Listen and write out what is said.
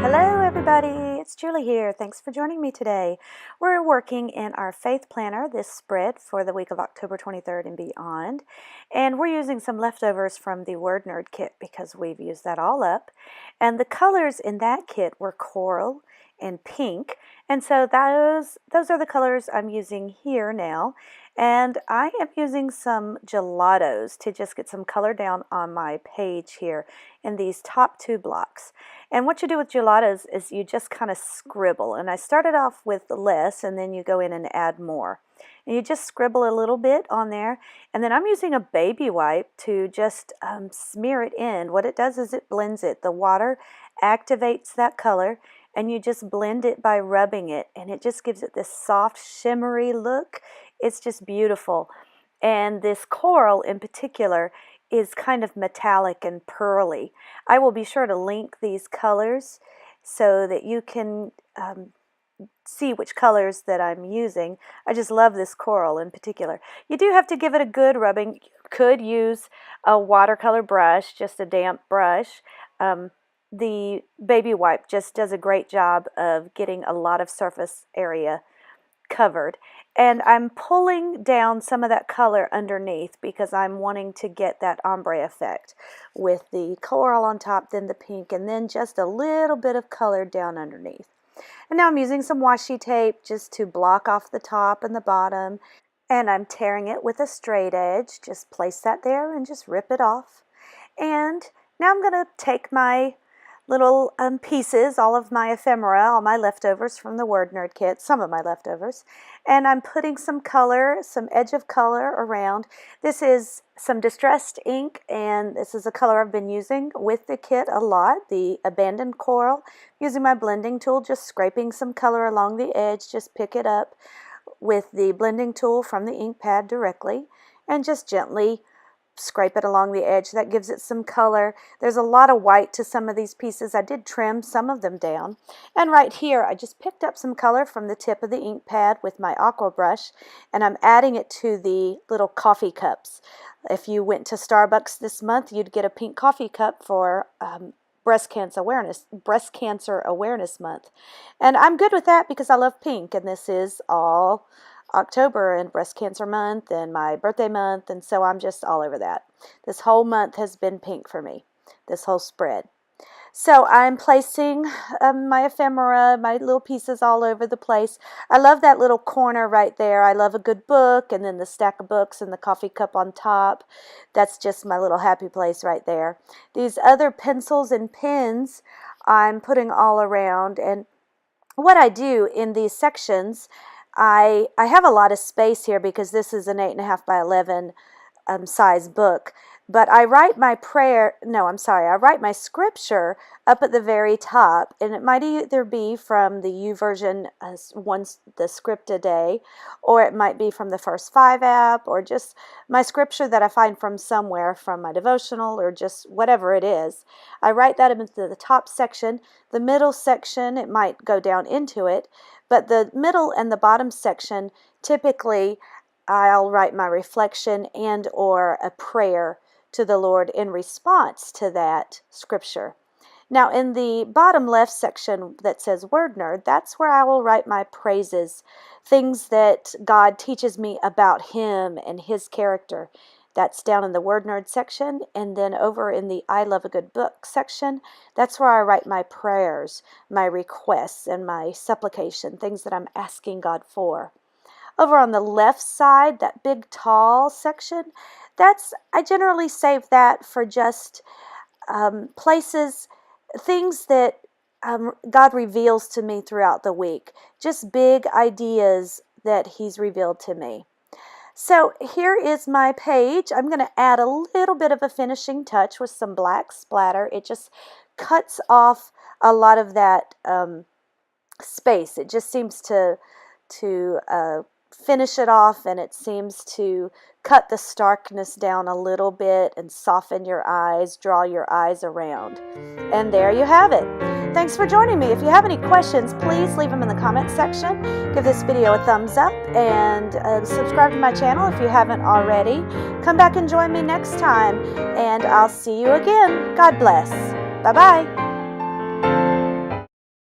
Hello everybody, it's Julie here. Thanks for joining me today. We're working in our faith planner, this spread for the week of October 23rd and beyond. And we're using some leftovers from the Word Nerd kit because we've used that all up. And the colors in that kit were coral and pink. And so those are the colors I'm using here now. And I am using some Gelatos to just get some color down on my page here in these top two blocks. And what you do with Gelatos is you just kind of scribble. And I started off with less, and then you go in and add more. And you just scribble a little bit on there. And then I'm using a baby wipe to just smear it in. What it does is it blends it. The water activates that color, and you just blend it by rubbing it. And it just gives it this soft, shimmery look. It's just beautiful. And this coral in particular is kind of metallic and pearly. I will be sure to link these colors so that you can see which colors that I'm using. I just love this coral in particular. You do have to give it a good rubbing. You could use a watercolor brush, just a damp brush. The baby wipe just does a great job of getting a lot of surface area covered. And I'm pulling down some of that color underneath because I'm wanting to get that ombre effect with the coral on top, then the pink, and then just a little bit of color down underneath. And now I'm using some washi tape just to block off the top and the bottom, and I'm tearing it with a straight edge. Just place that there and just rip it off. And now I'm going to take my little pieces, all of my ephemera, all my leftovers from the Word Nerd kit, some of my leftovers, and I'm putting some color, some edge of color around. This is some distressed ink, and this is a color I've been using with the kit a lot, the Abandoned Coral. Using my blending tool, just scraping some color along the edge, just pick it up with the blending tool from the ink pad directly, and just gently scrape it along the edge. That gives it some color. There's a lot of white to some of these pieces. I did trim some of them down. And right here, I just picked up some color from the tip of the ink pad with my aqua brush, and I'm adding it to the little coffee cups. If you went to Starbucks this month, you'd get a pink coffee cup for Breast Cancer Awareness Month. And I'm good with that because I love pink, and this is all October and Breast Cancer Month and my birthday month, and so I'm just all over that. This whole month has been pink for me, this whole spread. So I'm placing my ephemera, my little pieces all over the place. I love that little corner right there. I love a good book, and then the stack of books and the coffee cup on top. That's just my little happy place right there. These other pencils and pens I'm putting all around, and what I do in these sections, I have a lot of space here because this is an 8.5 by 11 size book, but I write my I write my scripture up at the very top, and it might either be from the YouVersion the script a day, or it might be from the First 5 app, or just my scripture that I find from somewhere, from my devotional, or just whatever it is. I write that into the top section. The middle section, it might go down into it, but the middle and the bottom section, typically I'll write my reflection and or a prayer to the Lord in response to that scripture. Now in the bottom left section that says Word Nerd, that's where I will write my praises, things that God teaches me about Him and His character. That's down in the Word Nerd section, and then over in the I Love a Good Book section, that's where I write my prayers, my requests, and my supplication, things that I'm asking God for. Over on the left side, that big tall section, I generally save that for just places, things that God reveals to me throughout the week, just big ideas that He's revealed to me. So here is my page. I'm going to add a little bit of a finishing touch with some black splatter. It just cuts off a lot of that space. It just seems to finish it off, and it seems to cut the starkness down a little bit and soften your eyes, draw your eyes around. And there you have it. Thanks for joining me. If you have any questions, please leave them in the comments section. Give this video a thumbs up and subscribe to my channel if you haven't already. Come back and join me next time, and I'll see you again. God bless. Bye-bye.